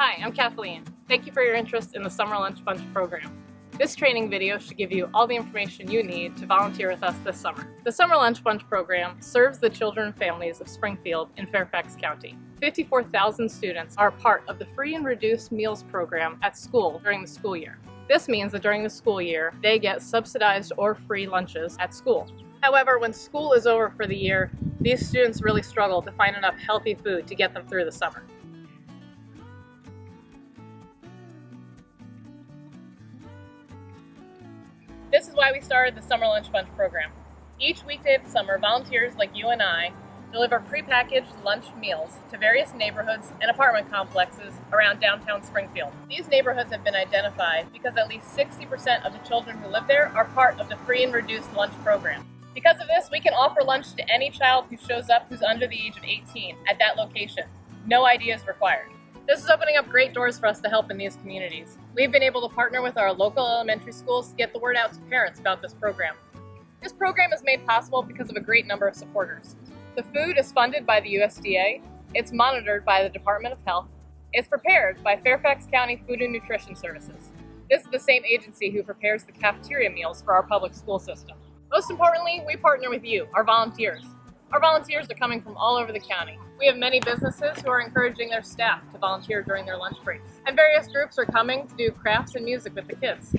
Hi, I'm Kathleen. Thank you for your interest in the Summer Lunch Bunch program. This training video should give you all the information you need to volunteer with us this summer. The Summer Lunch Bunch program serves the children and families of Springfield in Fairfax County. 54,000 students are part of the free and reduced meals program at school during the school year. This means that during the school year, they get subsidized or free lunches at school. However, when school is over for the year, these students really struggle to find enough healthy food to get them through the summer. This is why we started the Summer Lunch Bunch program. Each weekday of the summer, volunteers like you and I deliver prepackaged lunch meals to various neighborhoods and apartment complexes around downtown Springfield. These neighborhoods have been identified because at least 60% of the children who live there are part of the free and reduced lunch program. Because of this, we can offer lunch to any child who shows up who's under the age of 18 at that location. No ID is required. This is opening up great doors for us to help in these communities. We've been able to partner with our local elementary schools to get the word out to parents about this program. This program is made possible because of a great number of supporters. The food is funded by the USDA, it's monitored by the Department of Health, it's prepared by Fairfax County Food and Nutrition Services. This is the same agency who prepares the cafeteria meals for our public school system. Most importantly, we partner with you, our volunteers. Our volunteers are coming from all over the county. We have many businesses who are encouraging their staff to volunteer during their lunch breaks. And various groups are coming to do crafts and music with the kids.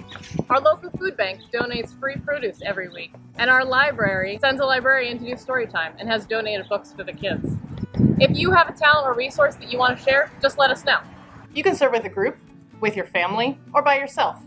Our local food bank donates free produce every week. And our library sends a librarian to do story time and has donated books for the kids. If you have a talent or resource that you want to share, just let us know. You can serve with a group, with your family, or by yourself.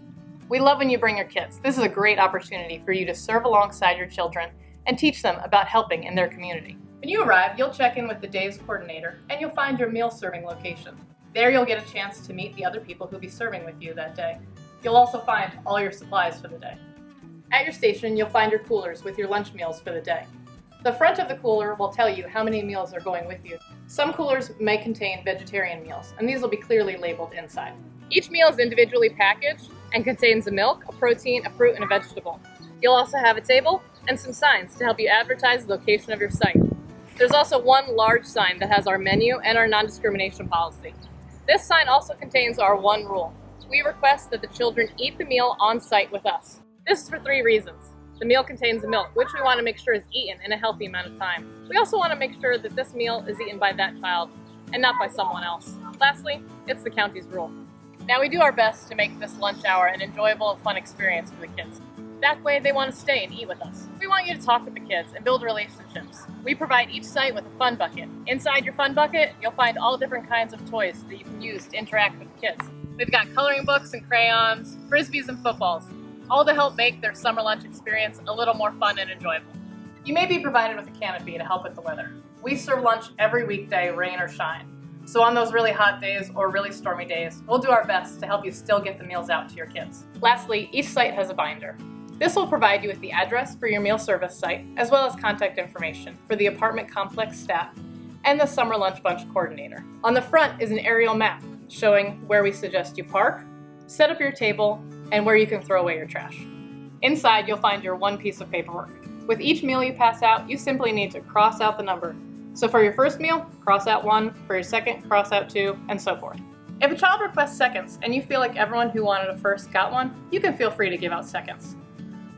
We love when you bring your kids. This is a great opportunity for you to serve alongside your children and teach them about helping in their community. When you arrive, you'll check in with the day's coordinator and you'll find your meal serving location. There you'll get a chance to meet the other people who'll be serving with you that day. You'll also find all your supplies for the day. At your station, you'll find your coolers with your lunch meals for the day. The front of the cooler will tell you how many meals are going with you. Some coolers may contain vegetarian meals, and these will be clearly labeled inside. Each meal is individually packaged and contains a milk, a protein, a fruit, and a vegetable. You'll also have a table and some signs to help you advertise the location of your site. There's also one large sign that has our menu and our non-discrimination policy. This sign also contains our one rule. We request that the children eat the meal on site with us. This is for 3 reasons. The meal contains milk, which we want to make sure is eaten in a healthy amount of time. We also want to make sure that this meal is eaten by that child and not by someone else. Lastly, it's the county's rule. Now we do our best to make this lunch hour an enjoyable and fun experience for the kids. That way they want to stay and eat with us. We want you to talk with the kids and build relationships. We provide each site with a fun bucket. Inside your fun bucket, you'll find all different kinds of toys that you can use to interact with the kids. We've got coloring books and crayons, frisbees and footballs, all to help make their summer lunch experience a little more fun and enjoyable. You may be provided with a canopy to help with the weather. We serve lunch every weekday, rain or shine. So on those really hot days or really stormy days, we'll do our best to help you still get the meals out to your kids. Lastly, each site has a binder. This will provide you with the address for your meal service site, as well as contact information for the apartment complex staff and the Summer Lunch Bunch coordinator. On the front is an aerial map showing where we suggest you park, set up your table, and where you can throw away your trash. Inside, you'll find your one piece of paperwork. With each meal you pass out, you simply need to cross out the number. So for your first meal, cross out 1, for your second, cross out 2, and so forth. If a child requests seconds and you feel like everyone who wanted a first got one, you can feel free to give out seconds.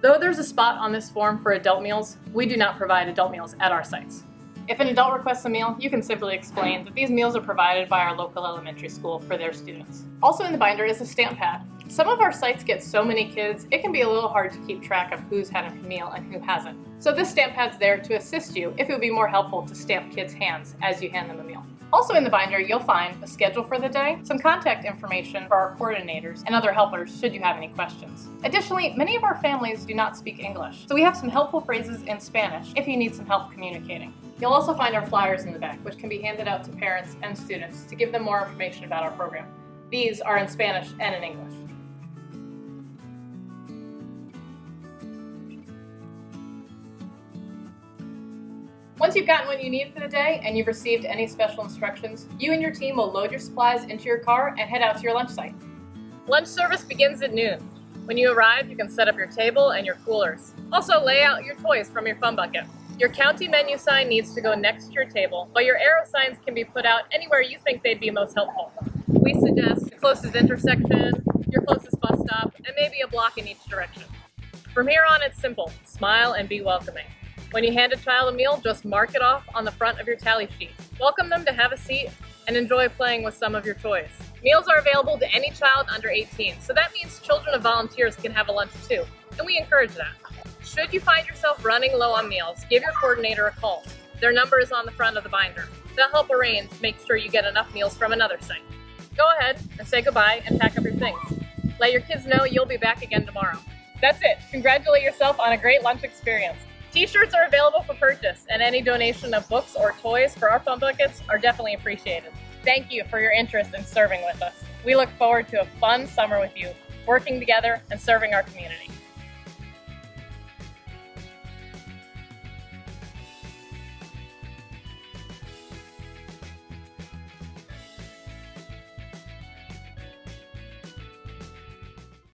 Though there's a spot on this form for adult meals, we do not provide adult meals at our sites. If an adult requests a meal, you can simply explain that these meals are provided by our local elementary school for their students. Also in the binder is a stamp pad. Some of our sites get so many kids, it can be a little hard to keep track of who's had a meal and who hasn't. So this stamp pad's there to assist you if it would be more helpful to stamp kids' hands as you hand them a meal. Also in the binder, you'll find a schedule for the day, some contact information for our coordinators and other helpers should you have any questions. Additionally, many of our families do not speak English, so we have some helpful phrases in Spanish if you need some help communicating. You'll also find our flyers in the back, which can be handed out to parents and students to give them more information about our program. These are in Spanish and in English. Once you've gotten what you need for the day and you've received any special instructions, you and your team will load your supplies into your car and head out to your lunch site. Lunch service begins at noon. When you arrive, you can set up your table and your coolers. Also lay out your toys from your fun bucket. Your county menu sign needs to go next to your table, but your arrow signs can be put out anywhere you think they'd be most helpful. We suggest the closest intersection, your closest bus stop, and maybe a block in each direction. From here on, it's simple. Smile and be welcoming. When you hand a child a meal, just mark it off on the front of your tally sheet. Welcome them to have a seat and enjoy playing with some of your toys. Meals are available to any child under 18, so that means children of volunteers can have a lunch too, and we encourage that. Should you find yourself running low on meals, give your coordinator a call. Their number is on the front of the binder. They'll help arrange to make sure you get enough meals from another site. Go ahead and say goodbye and pack up your things. Let your kids know you'll be back again tomorrow. That's it. Congratulate yourself on a great lunch experience. T-shirts are available for purchase, and any donation of books or toys for our fun buckets are definitely appreciated. Thank you for your interest in serving with us. We look forward to a fun summer with you, working together and serving our community.